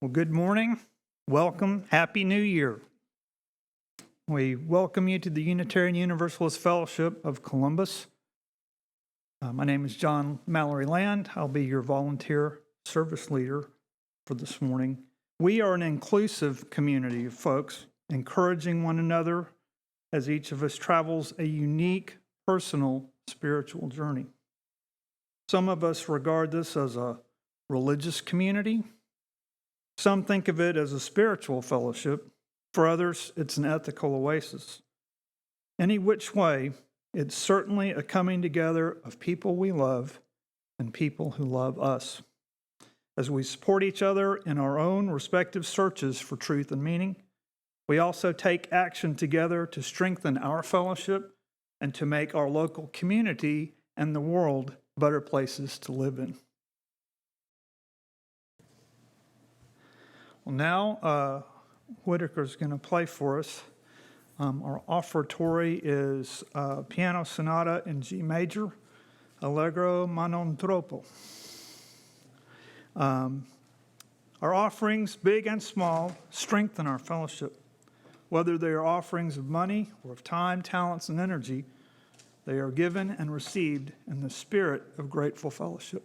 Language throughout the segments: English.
Well, good morning. Welcome. Happy New Year. We welcome you to the Unitarian Universalist Fellowship of Columbus. My name is John Mallory Land. I'll be your volunteer service leader for this morning. We are an inclusive community of folks, encouraging one another as each of us travels a unique, personal, spiritual journey. Some of us regard this as a religious community. Some think of it as a spiritual fellowship. For others, it's an ethical oasis. Any which way, it's certainly a coming together of people we love and people who love us. As we support each other in our own respective searches for truth and meaning, we also take action together to strengthen our fellowship and to make our local community and the world better places to live in. Well, now Whittaker's going to play for us. Our offertory is Piano Sonata in G major, Allegro ma non troppo. Our offerings, big and small, strengthen our fellowship. Whether they are offerings of money or of time, talents, and energy, they are given and received in the spirit of grateful fellowship.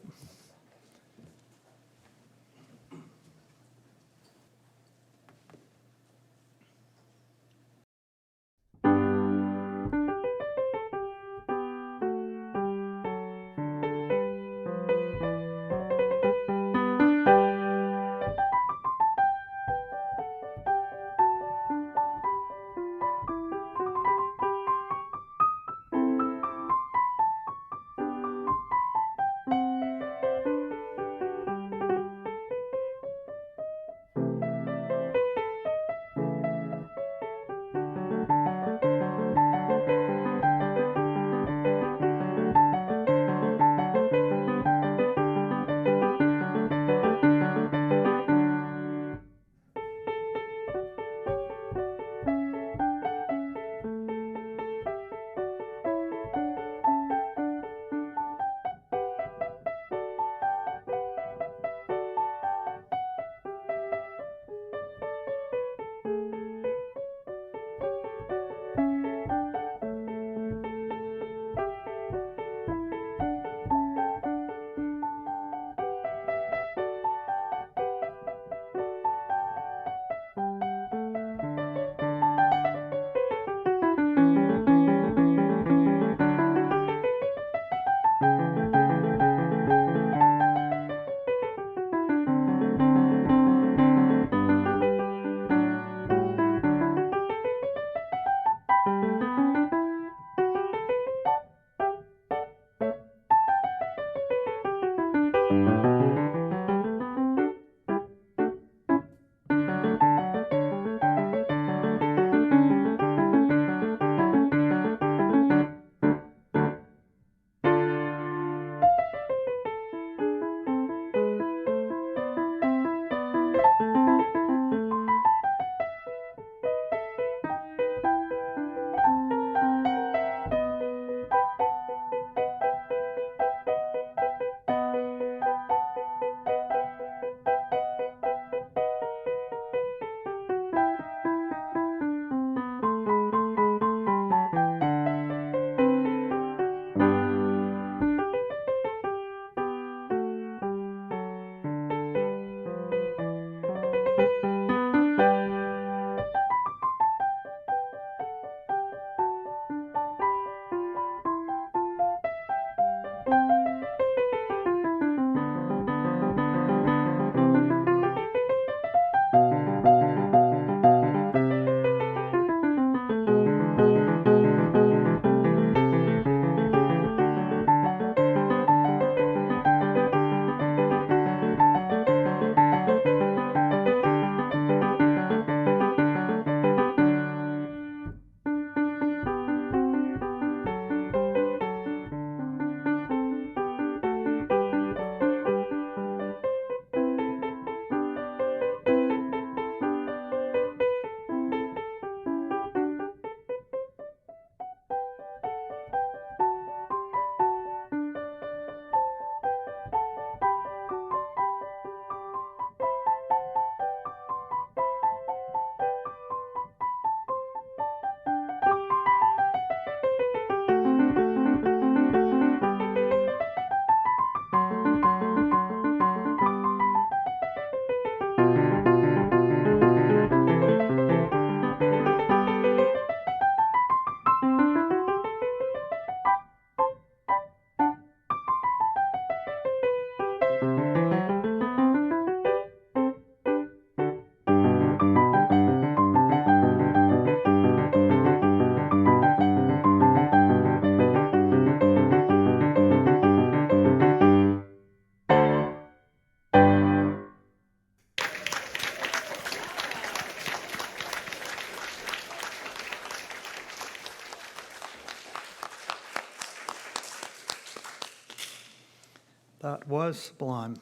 That was sublime.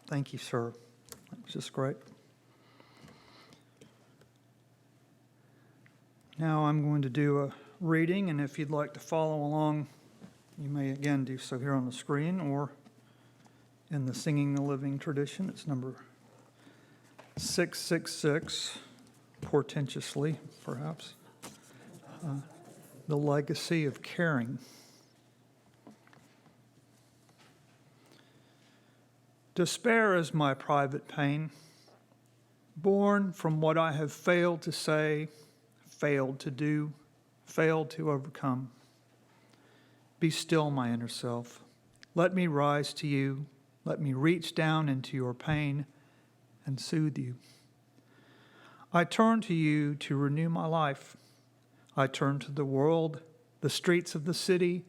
Thank you, sir. That was just great. Now I'm going to do a reading, and if you'd like to follow along, you may again do so here on the screen or in the Singing the Living tradition. It's number 666, portentously, perhaps. The Legacy of Caring. Despair is my private pain, born from what I have failed to say, failed to do, failed to overcome. Be still, my inner self. Let me rise to you. Let me reach down into your pain and soothe you. I turn to you to renew my life. I turn to the world, the streets of the city,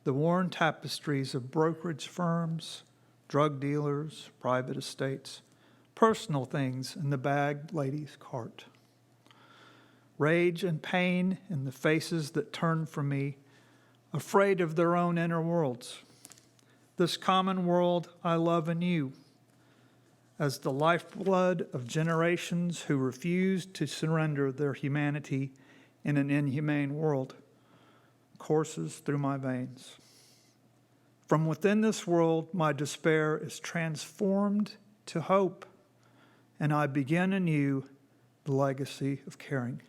the worn tapestries of brokerage firms, drug dealers, private estates, personal things in the bagged lady's cart. Rage and pain in the faces that turn from me, afraid of their own inner worlds. This common world I love in you, as the lifeblood of generations who refused to surrender their humanity in an inhumane world, courses through my veins. From within this world, my despair is transformed to hope, and I begin anew the legacy of caring.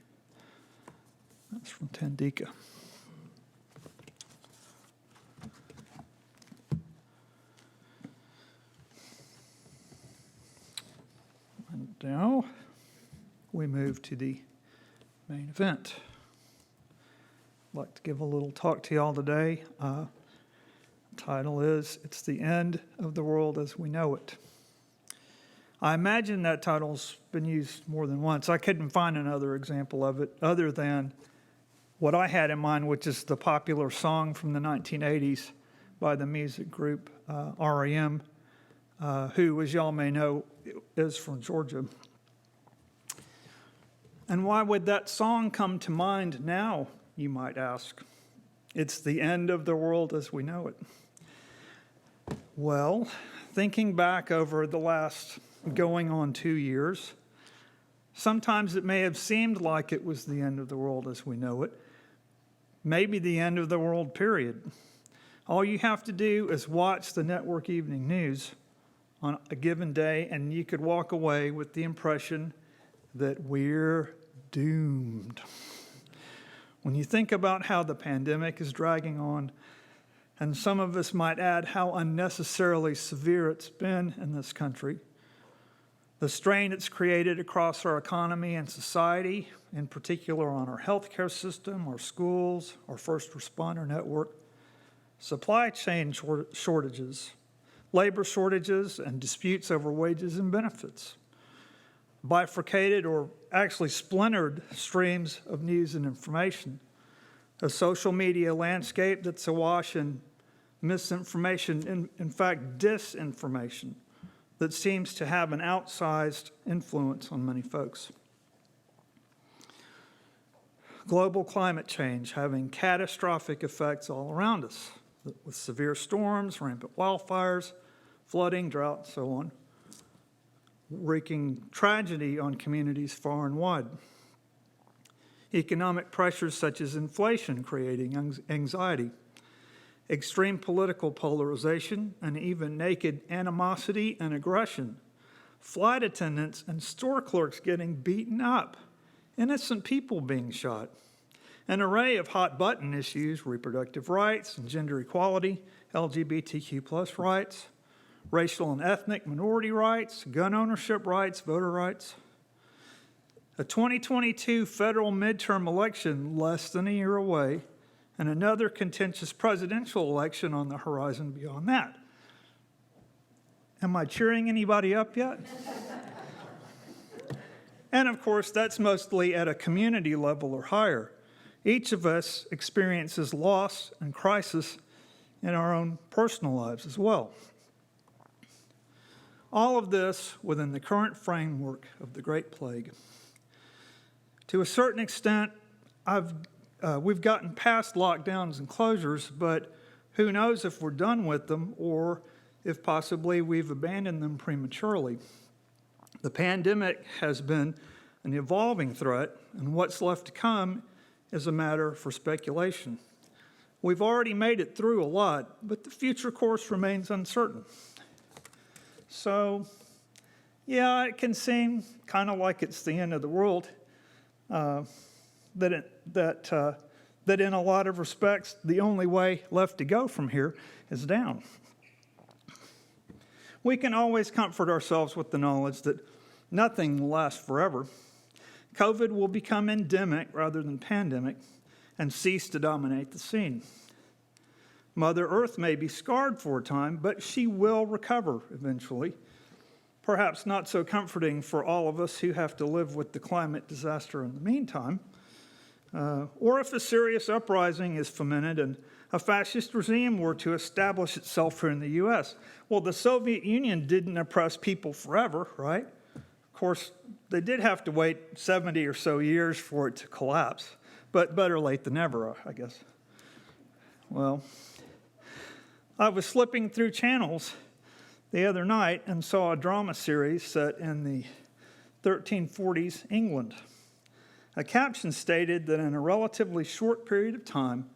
That's from Tandika. And now we move to the main event. I'd like to give a little talk to y'all today. Title is, It's the End of the World as We Know It. I imagine that title's been used more than once. I couldn't find another example of it other than what I had in mind, which is the popular song from the 1980s by the music group R.E.M., who, as y'all may know, is from Georgia. And why would that song come to mind now, you might ask? It's the end of the world as we know it. Well, thinking back over the last going on 2 years, sometimes it may have seemed like it was the end of the world as we know it, maybe the end of the world, period. All you have to do is watch the network evening news on a given day, and you could walk away with the impression that we're doomed. When you think about how the pandemic is dragging on, and some of us might add how unnecessarily severe it's been in this country, the strain it's created across our economy and society, in particular on our healthcare system, our schools, our first responder network, supply chain shortages, labor shortages, and disputes over wages and benefits, bifurcated or actually splintered streams of news and information, a social media landscape that's awash in misinformation, in fact, disinformation, that seems to have an outsized influence on many folks. Global climate change having catastrophic effects all around us, with severe storms, rampant wildfires, flooding, drought, and so on, wreaking tragedy on communities far and wide. Economic pressures such as inflation creating anxiety, extreme political polarization, and even naked animosity and aggression, flight attendants and store clerks getting beaten up, innocent people being shot, an array of hot-button issues, reproductive rights and gender equality, LGBTQ+ rights, racial and ethnic minority rights, gun ownership rights, voter rights. A 2022 federal midterm election less than a year away, and another contentious presidential election on the horizon beyond that. Am I cheering anybody up yet? And of course, that's mostly at a community level or higher. Each of us experiences loss and crisis in our own personal lives as well. All of this within the current framework of the Great Plague. To a certain extent, we've gotten past lockdowns and closures, but who knows if we're done with them or if possibly we've abandoned them prematurely. The pandemic has been an evolving threat, and what's left to come is a matter for speculation. We've already made it through a lot, but the future course remains uncertain. So, yeah, it can seem kind of like it's the end of the world, that in a lot of respects, the only way left to go from here is down. We can always comfort ourselves with the knowledge that nothing will last forever. COVID will become endemic rather than pandemic and cease to dominate the scene. Mother Earth may be scarred for a time, but she will recover eventually. Perhaps not so comforting for all of us who have to live with the climate disaster in the meantime. Or if a serious uprising is fomented and a fascist regime were to establish itself here in the U.S. Well, the Soviet Union didn't oppress people forever, right? Of course, they did have to wait 70 or so years for it to collapse, but better late than never, I guess. Well, I was slipping through channels the other night and saw a drama series set in the 1340s England. A caption stated that in a relatively short period of time,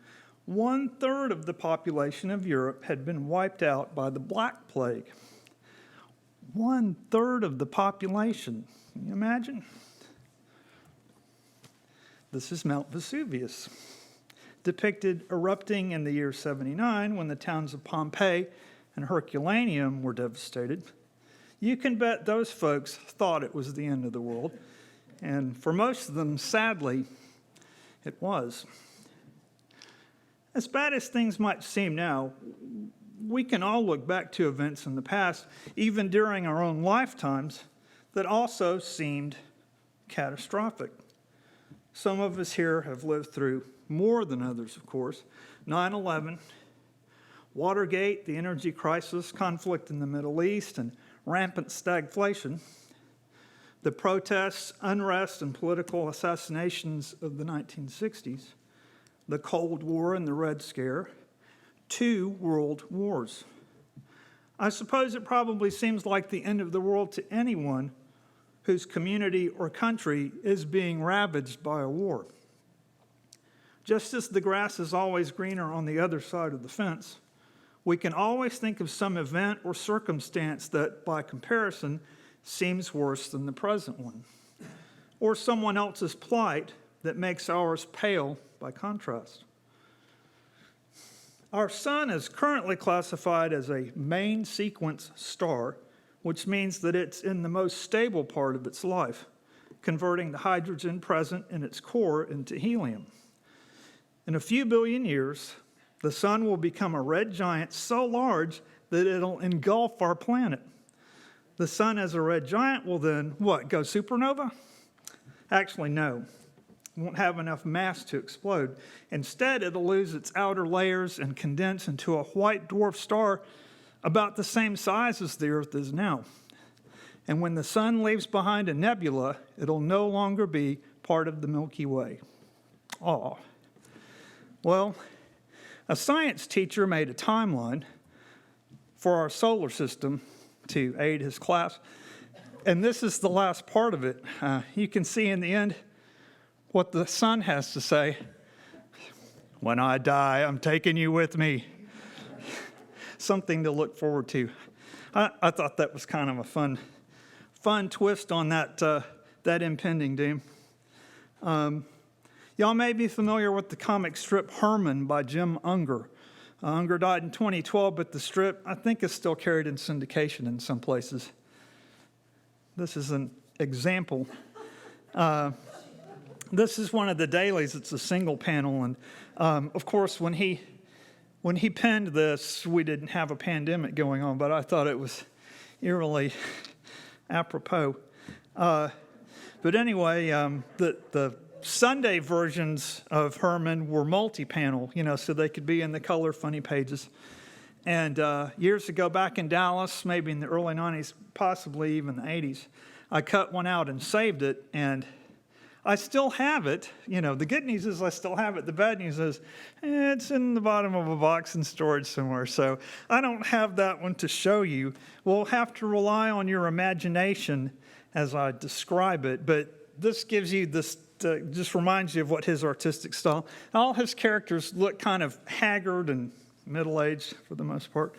1/3 of the population of Europe had been wiped out by the Black Plague. 1/3 of the population. Can you imagine? This is Mount Vesuvius, depicted erupting in the year 79 when the towns of Pompeii and Herculaneum were devastated. You can bet those folks thought it was the end of the world, and for most of them, sadly, it was. As bad as things might seem now, we can all look back to events in the past, even during our own lifetimes, that also seemed catastrophic. Some of us here have lived through more than others, of course. 9/11, Watergate, the energy crisis, conflict in the Middle East, and rampant stagflation. The protests, unrest, and political assassinations of the 1960s. The Cold War and the Red Scare. 2 world wars. I suppose it probably seems like the end of the world to anyone whose community or country is being ravaged by a war. Just as the grass is always greener on the other side of the fence, we can always think of some event or circumstance that, by comparison, seems worse than the present one, or someone else's plight that makes ours pale by contrast. Our sun is currently classified as a main sequence star, which means that it's in the most stable part of its life, converting the hydrogen present in its core into helium. In a few billion years, The sun will become a red giant so large that it'll engulf our planet. The sun as a red giant will then, what, go supernova? Actually, no. It won't have enough mass to explode. Instead, it'll lose its outer layers and condense into a white dwarf star about the same size as the Earth is now. And when the sun leaves behind a nebula, it'll no longer be part of the Milky Way. Aw. Well, a science teacher made a timeline for our solar system to aid his class. And this is the last part of it. You can see in the end what the sun has to say. When I die, I'm taking you with me. Something to look forward to. I thought that was kind of a fun twist on that impending doom. Y'all may be familiar with the comic strip Herman by Jim Unger. Unger died in 2012, but the strip, I think, is still carried in syndication in some places. This is an example. This is one of the dailies. It's a single panel. And, of course, when he penned this, we didn't have a pandemic going on, but I thought it was eerily apropos. But anyway, the Sunday versions of Herman were multi-panel, so they could be in the color funny pages. And years ago, back in Dallas, maybe in the early 90s, possibly even the 80s, I cut one out and saved it, and I still have it. The good news is I still have it. The bad news is it's in the bottom of a box in storage somewhere, so I don't have that one to show you. We'll have to rely on your imagination as I describe it, but this gives you this, just reminds you of what his artistic style. All his characters look kind of haggard and middle-aged for the most part.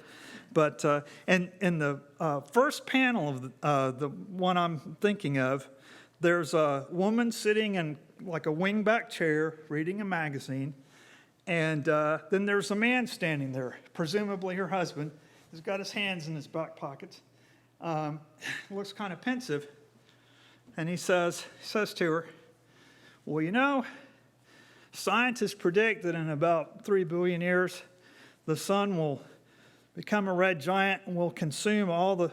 But in the first panel of the one I'm thinking of, there's a woman sitting in like a wingback chair reading a magazine, and then there's a man standing there, presumably her husband. He's got his hands in his back pockets. Looks kind of pensive. And he says to her, well, scientists predict that in about 3 billion years, the sun will become a red giant and will consume all the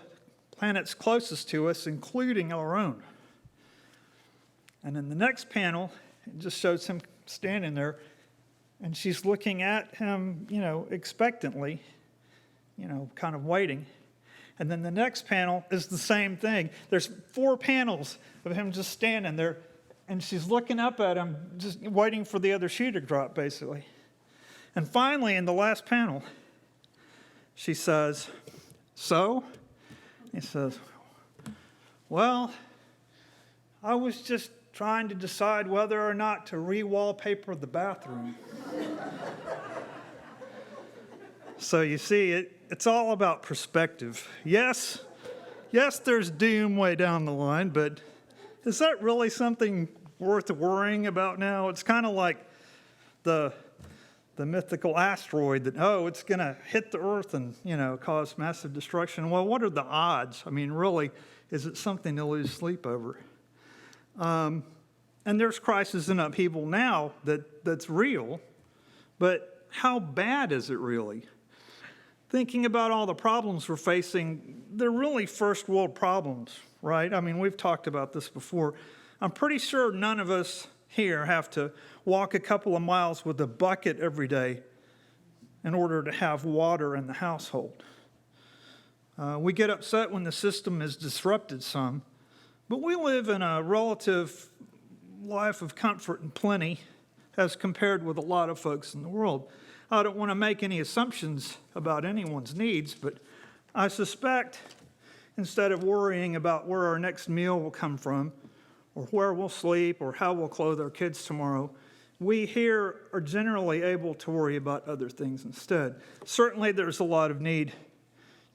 planets closest to us, including our own. And in the next panel, it just shows him standing there, and she's looking at him, expectantly, kind of waiting. And then the next panel is the same thing. There's 4 panels of him just standing there, and she's looking up at him, just waiting for the other shoe to drop, basically. And finally, in the last panel, she says, so? He says, well, I was just trying to decide whether or not to re-wallpaper the bathroom. So you see, it's all about perspective. Yes, there's doom way down the line, but is that really something worth worrying about now? It's kind of like the mythical asteroid that, it's going to hit the Earth and, cause massive destruction. Well, what are the odds? I mean, really, is it something to lose sleep over? And there's crisis and upheaval now that's real, but how bad is it really? Thinking about all the problems we're facing, they're really first world problems, right? I mean, we've talked about this before. I'm pretty sure none of us here have to walk a couple of miles with a bucket every day in order to have water in the household. We get upset when the system is disrupted some, but we live in a relative life of comfort and plenty as compared with a lot of folks in the world. I don't want to make any assumptions about anyone's needs, but I suspect instead of worrying about where our next meal will come from, or where we'll sleep, or how we'll clothe our kids tomorrow, we here are generally able to worry about other things instead. Certainly there's a lot of need,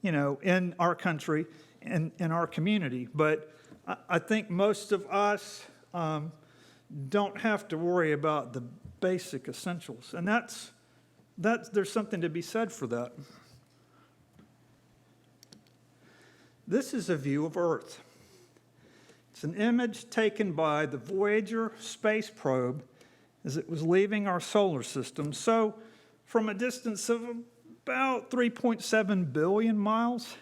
in our country and in our community, but I think most of us don't have to worry about the basic essentials, and there's something to be said for that. This is a view of Earth. It's an image taken by the Voyager space probe as it was leaving our solar system. So from a distance of about 3.7 billion miles.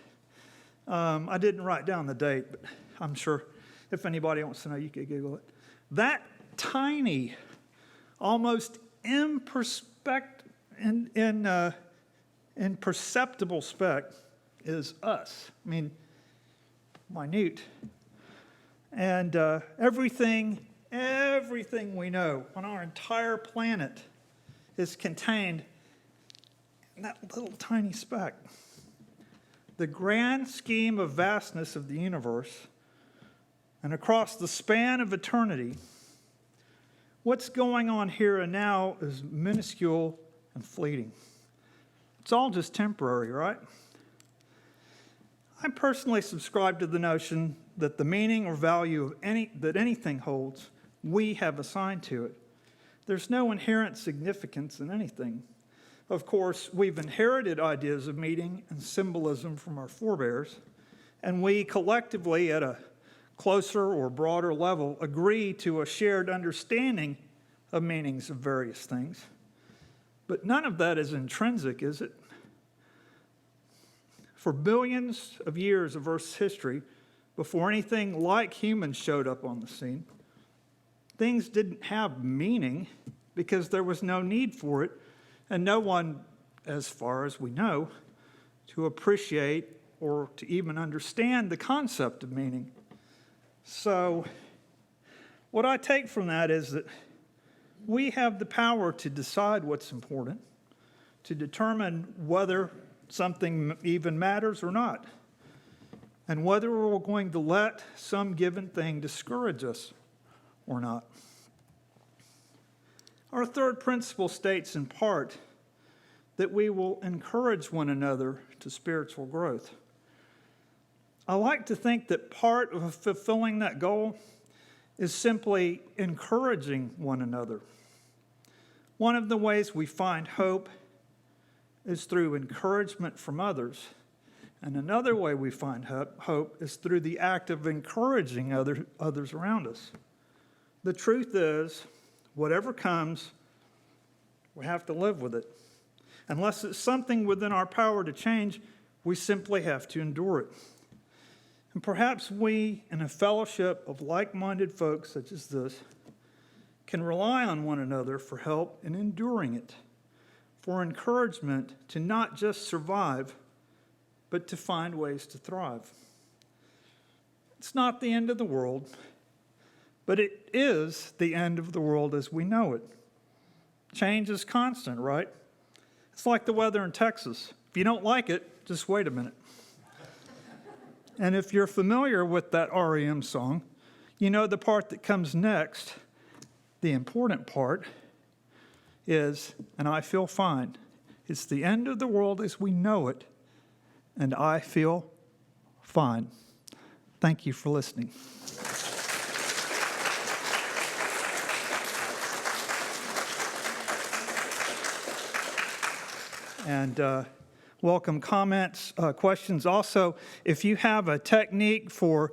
I didn't write down the date, but I'm sure if anybody wants to know, you could Google it. That tiny, almost imperceptible speck is us. I mean, minute. And everything we know on our entire planet is contained in that little tiny speck. The grand scheme of vastness of the universe, and across the span of eternity, what's going on here and now is minuscule and fleeting. It's all just temporary, right? I personally subscribe to the notion that the meaning or value of that anything holds, we have assigned to it. There's no inherent significance in anything. Of course, we've inherited ideas of meaning and symbolism from our forebears, and we collectively, at a closer or broader level, agree to a shared understanding of meanings of various things. But none of that is intrinsic, is it? For billions of years of Earth's history, before anything like humans showed up on the scene, things didn't have meaning because there was no need for it, and no one, as far as we know, to appreciate or to even understand the concept of meaning. So, what I take from that is that we have the power to decide what's important, to determine whether something even matters or not, and whether we're going to let some given thing discourage us or not. Our third principle states in part that we will encourage one another to spiritual growth. I like to think that part of fulfilling that goal is simply encouraging one another. One of the ways we find hope is through encouragement from others. And another way we find hope is through the act of encouraging others around us. The truth is, whatever comes, we have to live with it. Unless it's something within our power to change, we simply have to endure it. And perhaps we, in a fellowship of like-minded folks such as this, can rely on one another for help in enduring it, for encouragement to not just survive, but to find ways to thrive. It's not the end of the world, but it is the end of the world as we know it. Change is constant, right? It's like the weather in Texas. If you don't like it, just wait a minute. And if you're familiar with that REM song, you know the part that comes next, the important part, is, and I feel fine. It's the end of the world as we know it, and I feel fine. Thank you for listening. And welcome comments, questions. Also, if you have a technique for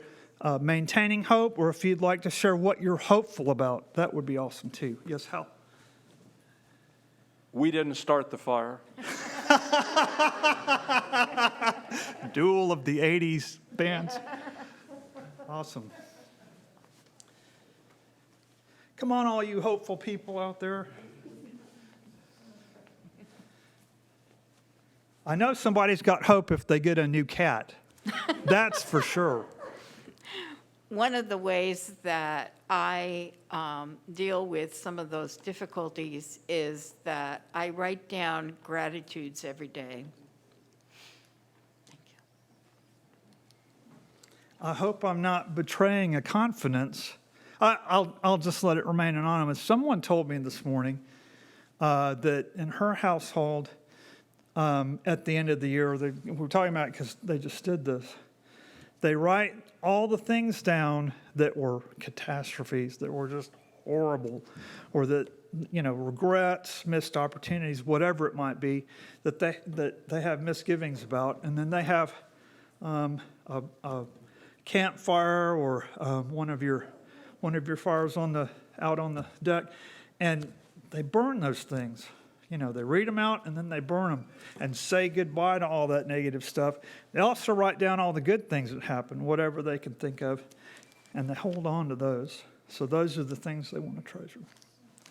maintaining hope, or if you'd like to share what you're hopeful about, that would be awesome too. Yes, Hal? We didn't start the fire. Duel of the 80s bands. Awesome. Come on, all you hopeful people out there. I know somebody's got hope if they get a new cat. That's for sure. One of the ways that I deal with some of those difficulties is that I write down gratitudes every day. Thank you. I hope I'm not betraying a confidence. I'll just let it remain anonymous. Someone told me this morning that in her household, at the end of the year, we're talking about it because they just did this. They write all the things down that were catastrophes, that were just horrible, or that, regrets, missed opportunities, whatever it might be, that they have misgivings about, and then they have a campfire or one of your fires out on the deck, and they burn those things. They read them out and then they burn them and say goodbye to all that negative stuff. They also write down all the good things that happen, whatever they can think of, and they hold on to those. So those are the things they want to treasure.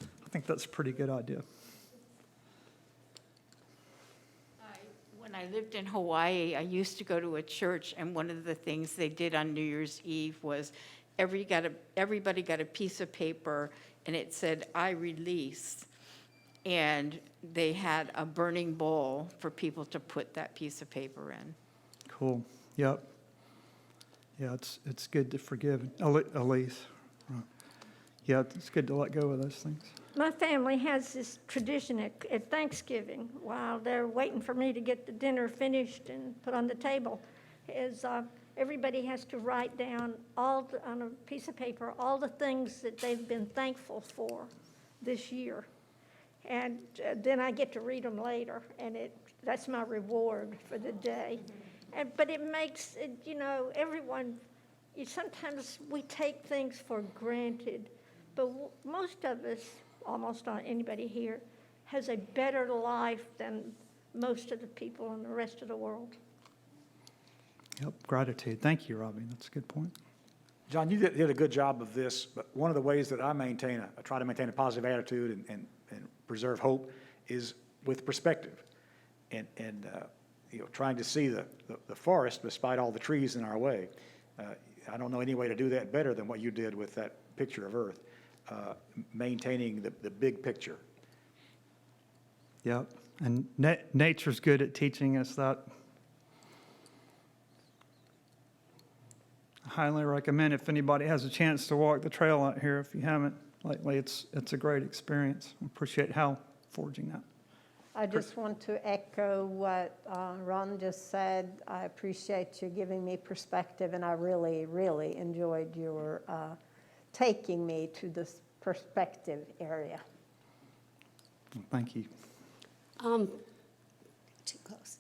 I think that's a pretty good idea. When I lived in Hawaii, I used to go to a church, and one of the things they did on New Year's Eve was everybody got a piece of paper, and it said, "I release." And they had a burning bowl for people to put that piece of paper in. Cool. Yep. Yeah, it's good to forgive. Elise. Right. Yeah, it's good to let go of those things. My family has this tradition at Thanksgiving, while they're waiting for me to get the dinner finished and put on the table, is everybody has to write down on a piece of paper all the things that they've been thankful for this year. And then I get to read them later, and that's my reward for the day. But it makes it, everyone, sometimes we take things for granted, but most of us, almost anybody here, has a better life than most of the people in the rest of the world. Yep, gratitude. Thank you, Robbie. That's a good point. John, you did a good job of this, but one of the ways that I try to maintain a positive attitude and preserve hope is with perspective and trying to see the forest despite all the trees in our way. I don't know any way to do that better than what you did with that picture of Earth, maintaining the big picture. Yep, and nature's good at teaching us that. I highly recommend, if anybody has a chance to walk the trail out here, if you haven't lately, it's a great experience. I appreciate Hal forging that. I just want to echo what Ron just said. I appreciate you giving me perspective, and I really, really enjoyed your taking me to this perspective area. Thank you. Too close.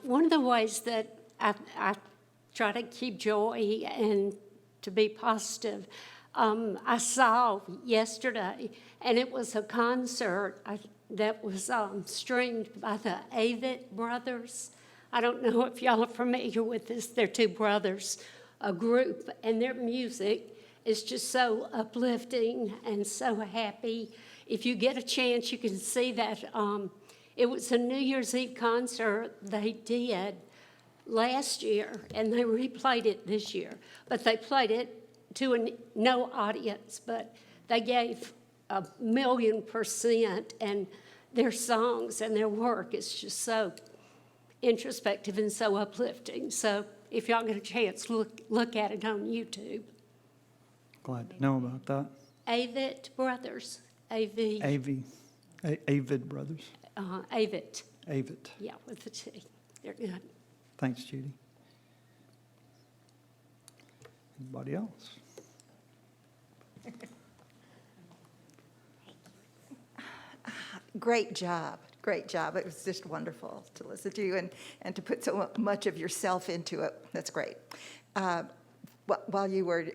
One of the ways that I try to keep joy and to be positive, I saw yesterday, and it was a concert that was streamed by the Avett Brothers. I don't know if y'all are familiar with this. They're two brothers, a group, and their music is just so uplifting and so happy. If you get a chance, you can see that. It was a New Year's Eve concert they did last year, and they replayed it this year. But they played it to no audience, but they gave 1,000,000%, and their songs and their work is just so introspective and so uplifting. So if y'all get a chance, look at it on YouTube. Glad to know about that. Avett Brothers, A-V. Avid Brothers. Avett, Avett. yeah, with the T. They're good. Thanks, Judy. Anybody else? Great job. Great job. It was just wonderful to listen to you and to put so much of yourself into it. That's great. While you were,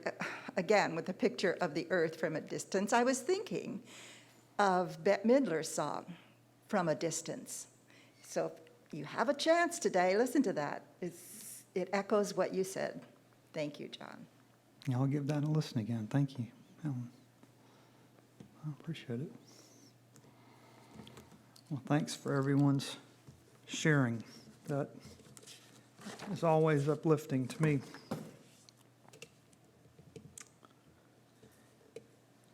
again, with the picture of the earth from a distance, I was thinking of Bette Midler's song, From a Distance. So if you have a chance today, listen to that. It echoes what you said. Thank you, John. Yeah, I'll give that a listen again. Thank you, Helen. I appreciate it. Well, thanks for everyone's sharing. That is always uplifting to me.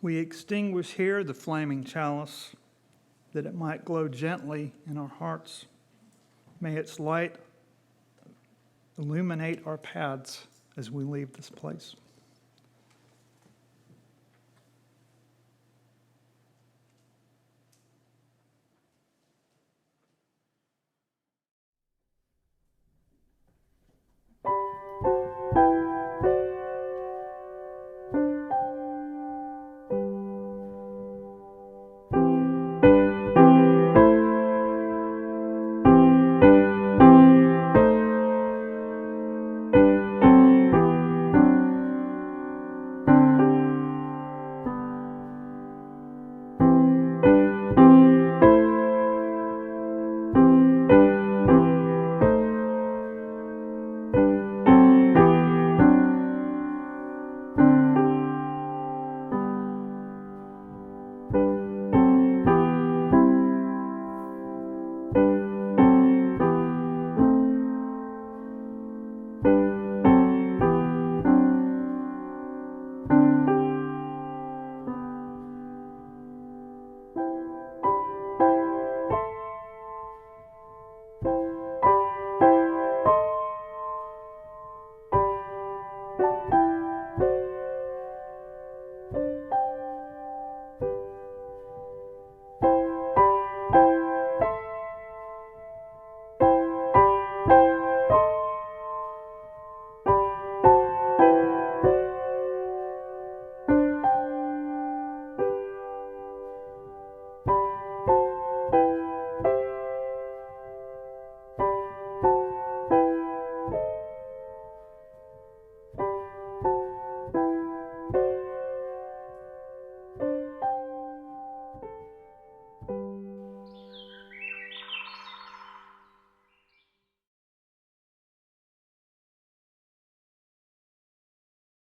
We extinguish here the flaming chalice, that it might glow gently in our hearts. May its light illuminate our paths as we leave this place.